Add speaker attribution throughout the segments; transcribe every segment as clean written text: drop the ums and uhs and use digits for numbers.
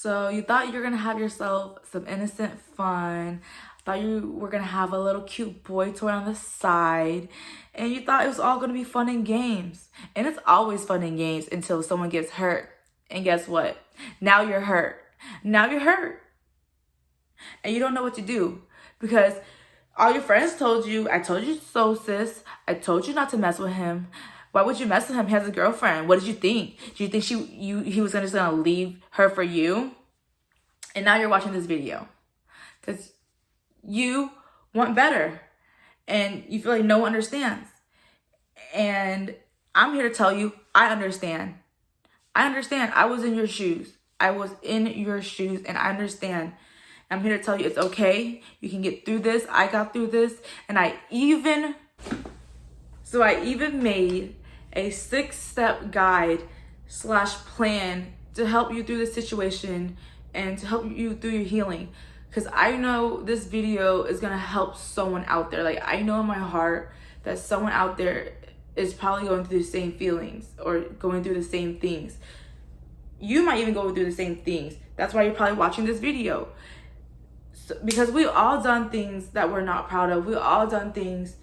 Speaker 1: So you thought you were gonna have yourself some innocent fun, thought you were gonna have a little cute boy toy on the side, and you thought it was all gonna be fun and games. And it's always fun and games until someone gets hurt. And guess what? Now you're hurt. Now you're hurt. And you don't know what to do because all your friends told you, I told you so, sis. I told you not to mess with him. Why would you mess with him? He has a girlfriend. What did you think? Do you think he was just gonna leave her for you? And now you're watching this video because you want better and you feel like no one understands. And I'm here to tell you, I understand. I understand. I was in your shoes. I was in your shoes and I understand. I'm here to tell you it's okay. You can get through this. I got through this. And I even made a 6-step guide / plan to help you through this situation and to help you through your healing. Because I know this video is going to help someone out there. Like, I know in my heart that someone out there is probably going through the same feelings or going through the same things. You might even go through the same things. That's why you're probably watching this video. Because we all done things that we're not proud of. We all done things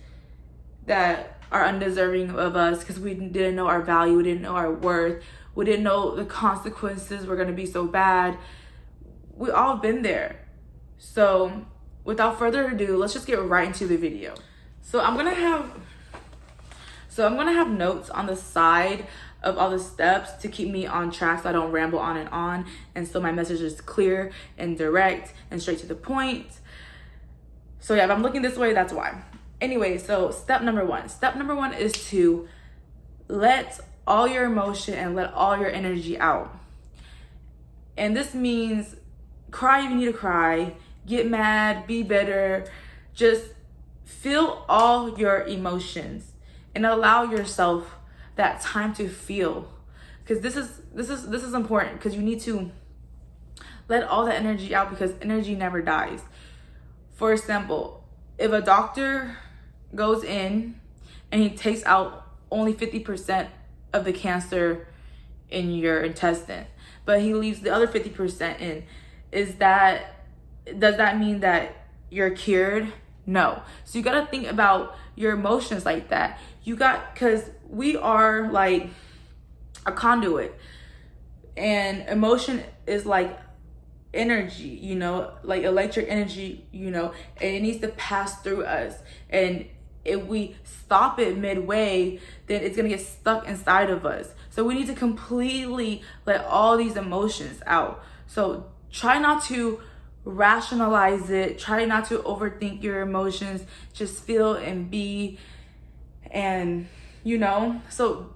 Speaker 1: that are undeserving of us because we didn't know our value, we didn't know our worth, we didn't know the consequences were going to be so bad. We all been there. So without further ado, let's just get right into the video. So I'm gonna have notes on the side of all the steps to keep me on track so I don't ramble on and so my message is clear and direct and straight to the point. So yeah, if I'm looking this way, that's why. Anyway, so step number one. Step number one is to let all your emotion and let all your energy out. And this means cry if you need to cry, get mad, be bitter, just feel all your emotions and allow yourself that time to feel. Because this is important because you need to let all the energy out because energy never dies. For example, if a doctor goes in and he takes out only 50% of the cancer in your intestine, but he leaves the other 50% in, does that mean that you're cured? No. So you got to think about your emotions like that. Because we are like a conduit and emotion is like energy, like electric energy, and it needs to pass through us. And if we stop it midway, then it's gonna get stuck inside of us. So we need to completely let all these emotions out. So try not to rationalize it. Try not to overthink your emotions. Just feel and be. And, so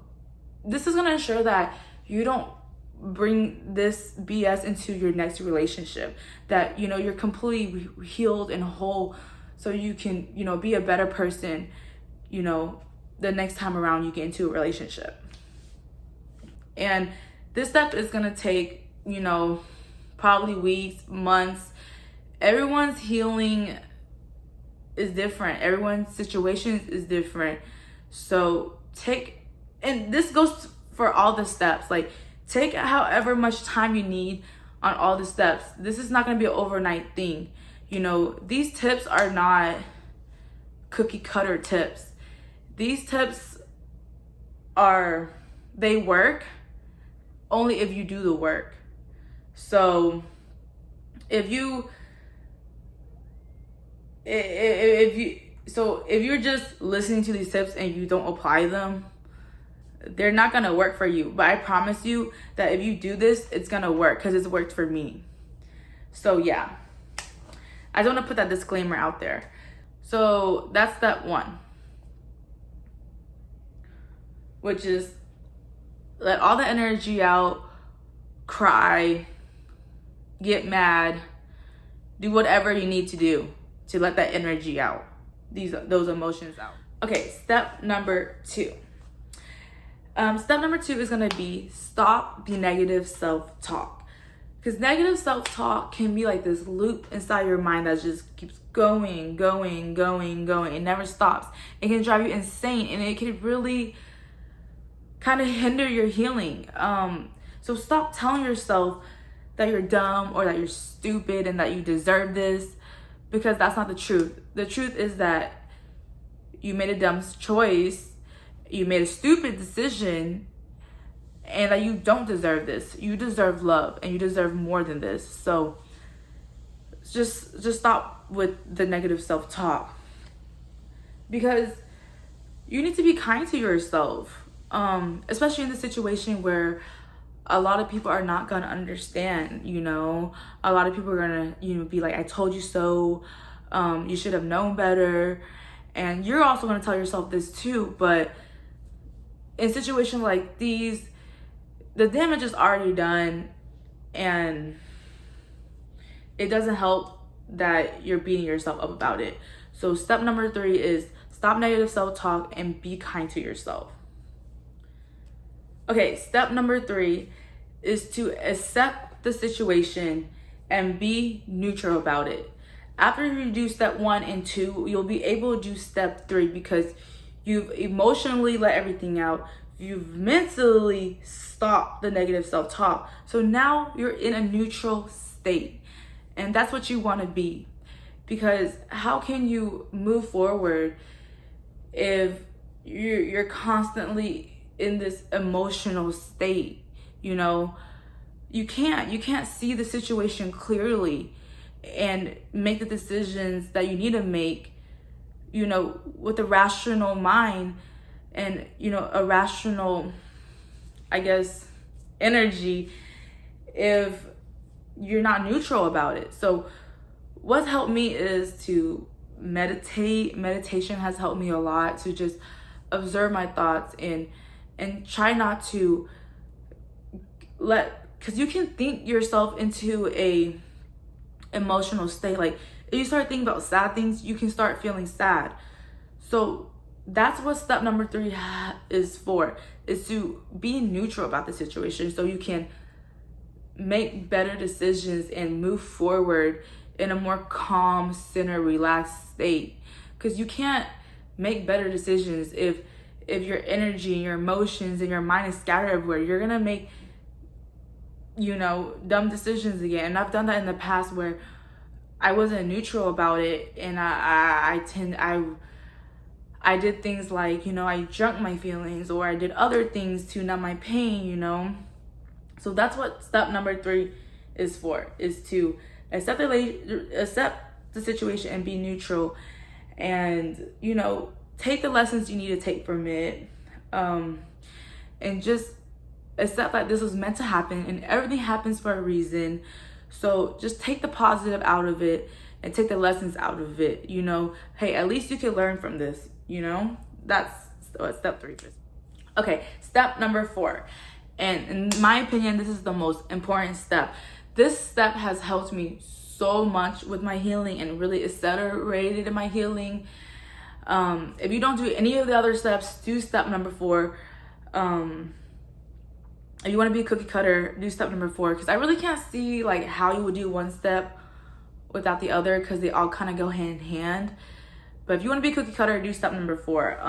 Speaker 1: this is gonna ensure that you don't bring this BS into your next relationship, that you're completely healed and whole so you can be a better person the next time around you get into a relationship. And this step is gonna take probably weeks, months. Everyone's healing is different, everyone's situation is different. So and this goes for all the steps, like take however much time you need on all the steps. This is not going to be an overnight thing. These tips are not cookie cutter tips. These tips they work only if you do the work. So if you're just listening to these tips and you don't apply them, they're not gonna work for you. But I promise you that if you do this, it's gonna work because it's worked for me. So yeah, I just want to put that disclaimer out there. So that's step one, which is let all the energy out, cry, get mad, do whatever you need to do to let that energy out, those emotions out. Okay, step number two. Step number two is gonna be stop the negative self-talk. Because negative self-talk can be like this loop inside your mind that just keeps going. It never stops. It can drive you insane and it can really kind of hinder your healing. So stop telling yourself that you're dumb or that you're stupid and that you deserve this, because that's not the truth. The truth is that you made a dumb choice, you made a stupid decision, and that you don't deserve this. You deserve love, and you deserve more than this. So just stop with the negative self-talk, because you need to be kind to yourself, especially in the situation where a lot of people are not gonna understand. A lot of people are gonna be like, I told you so, you should have known better. And you're also gonna tell yourself this too. But in situations like these, the damage is already done, and it doesn't help that you're beating yourself up about it. So step number 3 is stop negative self-talk and be kind to yourself. Okay, step number 3 is to accept the situation and be neutral about it. After you do step 1 and 2, you'll be able to do step 3, because you've emotionally let everything out. You've mentally stopped the negative self-talk. So now you're in a neutral state. And that's what you want to be. Because how can you move forward if you're constantly in this emotional state? You can't see the situation clearly and make the decisions that you need to make, with a rational mind and, a rational, energy, if you're not neutral about it. So what's helped me is to meditate. Meditation has helped me a lot, to just observe my thoughts and try not to because you can think yourself into a emotional state. Like, if you start thinking about sad things, you can start feeling sad. So that's what step number 3 is for, is to be neutral about the situation, so you can make better decisions and move forward in a more calm, centered, relaxed state. Because you can't make better decisions if your energy and your emotions and your mind is scattered everywhere. You're gonna make dumb decisions again. And I've done that in the past, where I wasn't neutral about it, and I did things like, I drunk my feelings, or I did other things to numb my pain. So that's what step number 3 is for, is to accept the situation and be neutral, and take the lessons you need to take from it, and just accept that this was meant to happen, and everything happens for a reason. So just take the positive out of it and take the lessons out of it. Hey, at least you can learn from this. That's what step 3 is. Okay, step number 4, and in my opinion, this is the most important step. This step has helped me so much with my healing and really accelerated my healing. If you don't do any of the other steps, do step number 4. If you want to be a cookie cutter, do step number 4, because I really can't see like how you would do one step without the other, because they all kind of go hand in hand. But if you want to be a cookie cutter, do step number 4.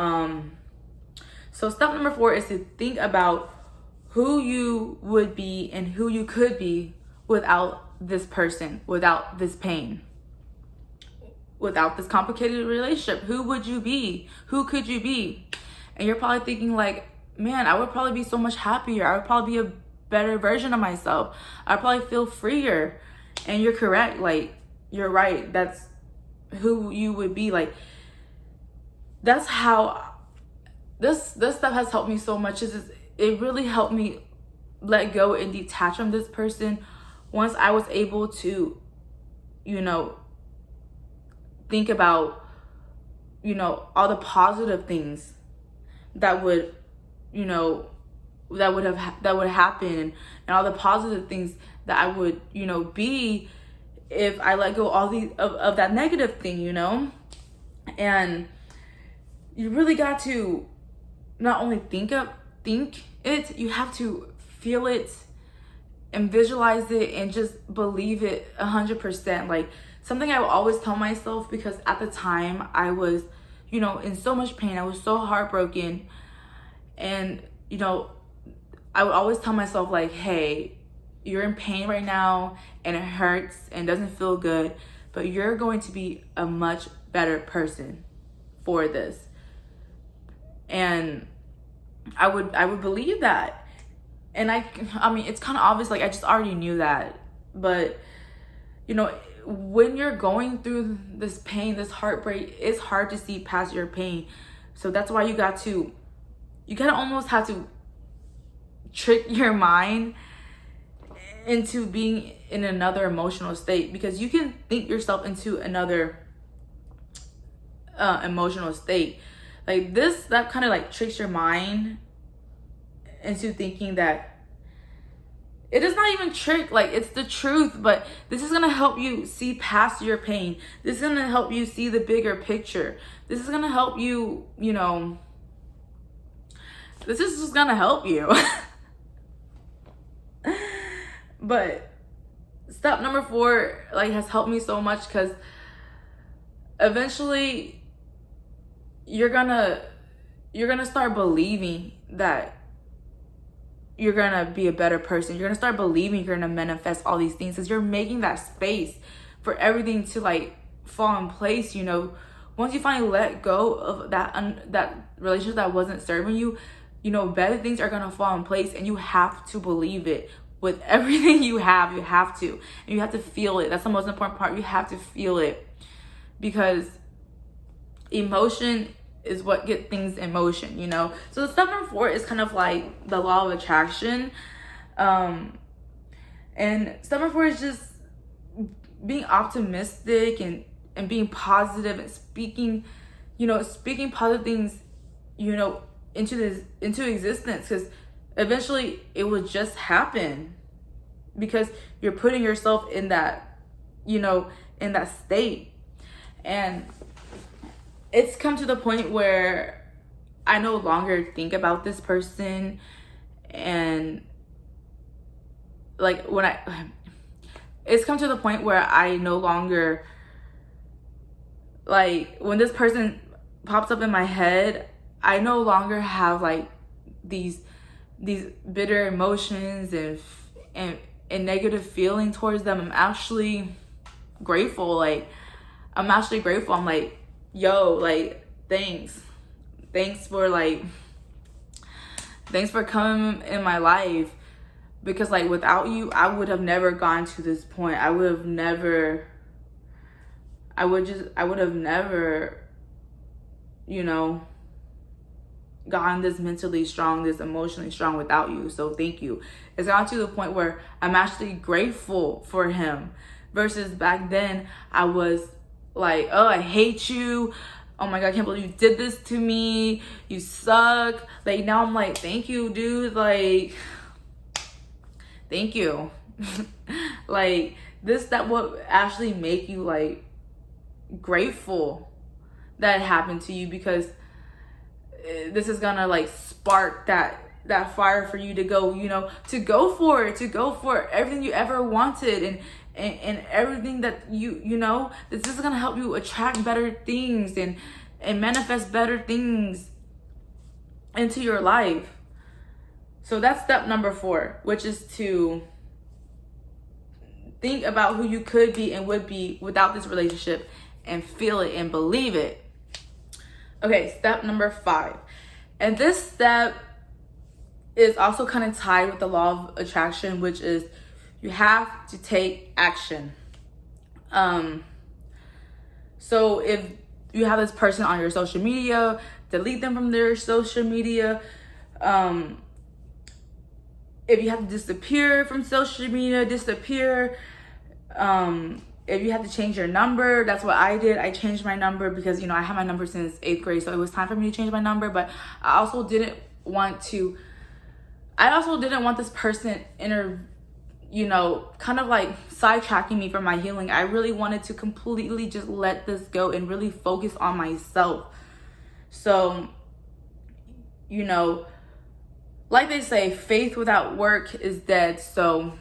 Speaker 1: So step number 4 is to think about who you would be and who you could be without this person, without this pain, without this complicated relationship. Who would you be? Who could you be? And you're probably thinking like, man, I would probably be so much happier. I would probably be a better version of myself. I'd probably feel freer. And you're correct. Like, you're right. That's who you would be. Like, that's how this stuff has helped me so much. It really helped me let go and detach from this person once I was able to, think about, all the positive things that would happen, and all the positive things that I would, be if I let go of that negative thing, And you really got to not only think it, you have to feel it and visualize it and just believe it 100%. Like, something I will always tell myself, because at the time I was, in so much pain. I was so heartbroken. And, I would always tell myself like, hey, you're in pain right now and it hurts and doesn't feel good, but you're going to be a much better person for this. And I would believe that. And I mean, it's kind of obvious, like I just already knew that. But, you know, when you're going through this pain, this heartbreak, it's hard to see past your pain. So that's why you gotta almost have to trick your mind into being in another emotional state, because you can think yourself into another emotional state. Like that kind of like tricks your mind into thinking that it is not even trick, like it's the truth, but this is gonna help you see past your pain. This is gonna help you see the bigger picture. This is gonna help you, you know, this is just gonna help you. But step number 4 like has helped me so much, because eventually you're gonna start believing that you're gonna be a better person. You're gonna start believing you're gonna manifest all these things, because you're making that space for everything to like fall in place. You know, once you finally let go of that relationship that wasn't serving you, you know, better things are gonna fall in place, and you have to believe it with everything you have. You have to, and you have to feel it. That's the most important part. You have to feel it, because emotion is what gets things in motion, you know. So step number 4 is kind of like the law of attraction, and step number 4 is just being optimistic and being positive and speaking positive things, you know, into existence, because eventually it will just happen, because you're putting yourself in that, you know, in that state. And it's come to the point where I no longer think about this person, and like it's come to the point where I no longer, like when this person pops up in my head, I no longer have like these bitter emotions and negative feeling towards them. I'm actually grateful. I'm like, yo, like, thanks for coming in my life, because like without you, I would have never gone to this point. I would have never, you know, gotten this mentally strong, this emotionally strong without you. So thank you. It's gotten to the point where I'm actually grateful for him, versus back then I was like, oh, I hate you. Oh my God, I can't believe you did this to me. You suck. Like now I'm like, thank you, dude. Like, thank you. Like that would actually make you like grateful that it happened to you, because this is gonna like spark that fire for you to go, you know, to go for everything you ever wanted, and everything that you know, this is gonna help you attract better things and manifest better things into your life. So that's step number 4, which is to think about who you could be and would be without this relationship, and feel it and believe it. Okay, step number 5. And this step is also kind of tied with the law of attraction, which is you have to take action. So if you have this person on your social media, delete them from their social media. If you have to disappear from social media, disappear. If you have to change your number, that's what I did. I changed my number because, you know, I had my number since 8th grade, so it was time for me to change my number. But I also didn't want this person you know, kind of like sidetracking me from my healing. I really wanted to completely just let this go and really focus on myself. So, you know, like they say, faith without work is dead. So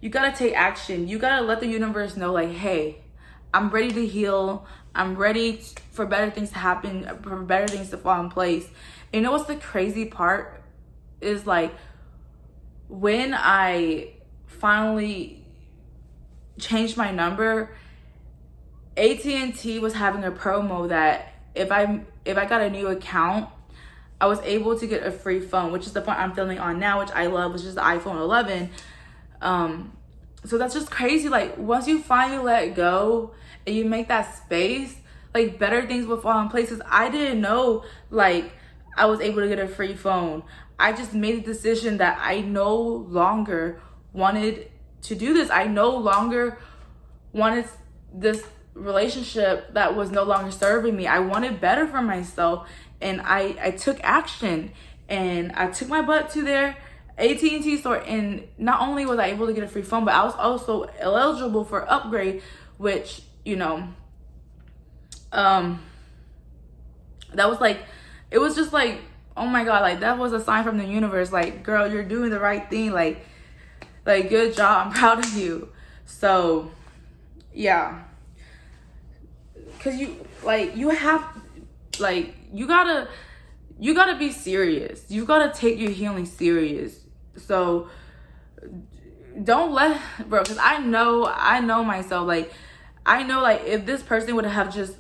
Speaker 1: you gotta take action. You gotta let the universe know, like, hey, I'm ready to heal. I'm ready for better things to happen, for better things to fall in place. And you know what's the crazy part is, like, when I finally changed my number, AT&T was having a promo that if I got a new account, I was able to get a free phone, which is the phone I'm filming on now, which I love, which is the iPhone 11. So that's just crazy. Like, once you finally let go and you make that space, like, better things will fall in places. I didn't know, like, I was able to get a free phone. I just made the decision that I no longer wanted to do this. I no longer wanted this relationship that was no longer serving me. I wanted better for myself, and I took action, and I took my butt to their AT&T store, and not only was I able to get a free phone, but I was also eligible for upgrade, which, you know, that was like, it was just like, oh my God, like, that was a sign from the universe, like, girl, you're doing the right thing, like good job, I'm proud of you. So yeah, because you gotta be serious. You gotta take your healing serious. So don't let, bro, because I know myself, like, I know, like, if this person would have just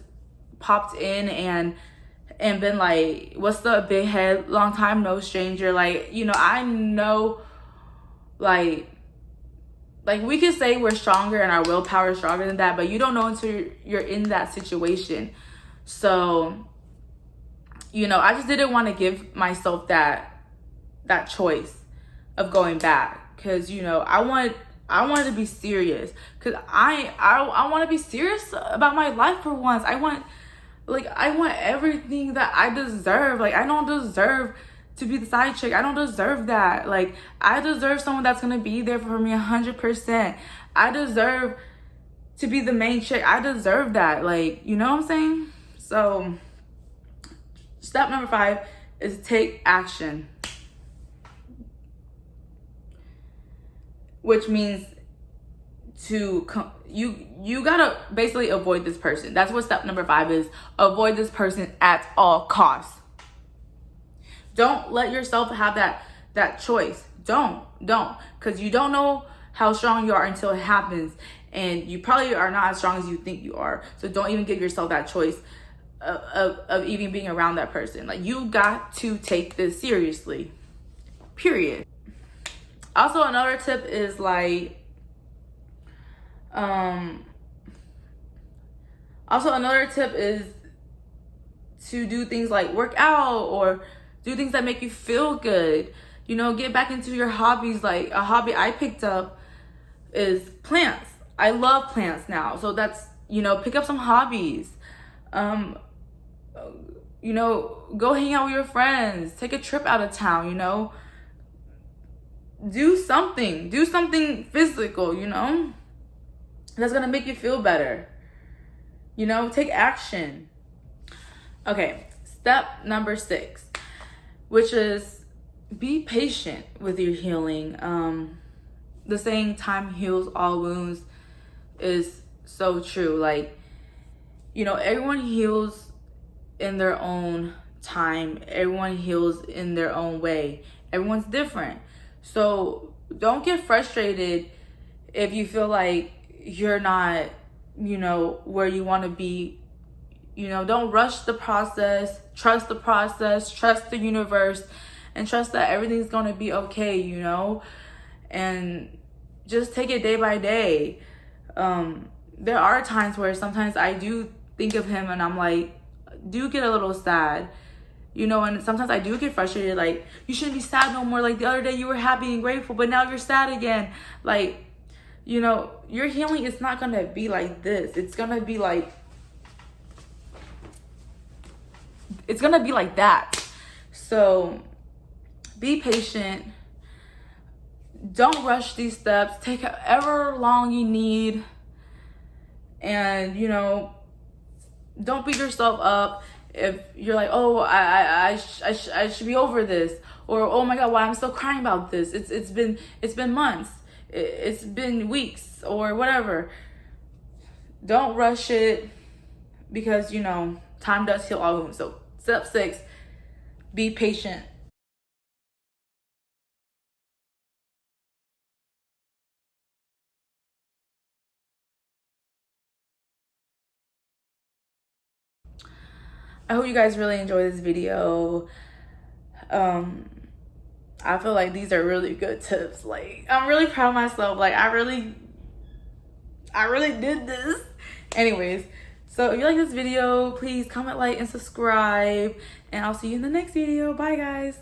Speaker 1: popped in and been like, what's up, big head, long time no stranger, like, you know, I know, like we could say we're stronger and our willpower is stronger than that, but you don't know until you're in that situation. So, you know, I just didn't want to give myself that choice of going back, because, you know, I wanted to be serious, because I want to be serious about my life for once. I want everything that I deserve. Like, I don't deserve to be the side chick. I don't deserve that. Like, I deserve someone that's gonna be there for me 100%. I deserve to be the main chick. I deserve that. Like, you know what I'm saying? So step number 5 is take action, which means you gotta basically avoid this person. That's what step number 5 is. Avoid this person at all costs. Don't let yourself have that choice. Don't, because you don't know how strong you are until it happens, and you probably are not as strong as you think you are. So don't even give yourself that choice of even being around that person. Like, you got to take this seriously, period. Also, another tip is like, to do things like work out or do things that make you feel good. You know, get back into your hobbies. Like, a hobby I picked up is plants. I love plants now. So that's, you know, pick up some hobbies. You know, go hang out with your friends. Take a trip out of town, you know. Do something physical, you know, that's gonna make you feel better. You know, take action. Okay, step number 6, which is be patient with your healing. The saying, time heals all wounds, is so true. Like, you know, everyone heals in their own time. Everyone heals in their own way. Everyone's different. So don't get frustrated if you feel like you're not, you know, where you want to be. You know, don't rush the process. Trust the process. Trust the universe. And trust that everything's going to be okay, you know. And just take it day by day. There are times where sometimes I do think of him and I'm like, do get a little sad. You know, and sometimes I do get frustrated. Like, you shouldn't be sad no more. Like, the other day you were happy and grateful, but now you're sad again. Like, you know, your healing is not going to be like this. It's going to be like that. So be patient. Don't rush these steps. Take however long you need. And, you know, don't beat yourself up if you're like, oh, I should be over this, or oh my God, why I'm still crying about this. It's been months, it's been weeks, or whatever. Don't rush it, because, you know, time does heal all wounds. So step 6, be patient. I hope you guys really enjoy this video. I feel like these are really good tips. Like, I'm really proud of myself. Like, I really did this. Anyways, so if you like this video, please comment, like, and subscribe. And I'll see you in the next video. Bye, guys.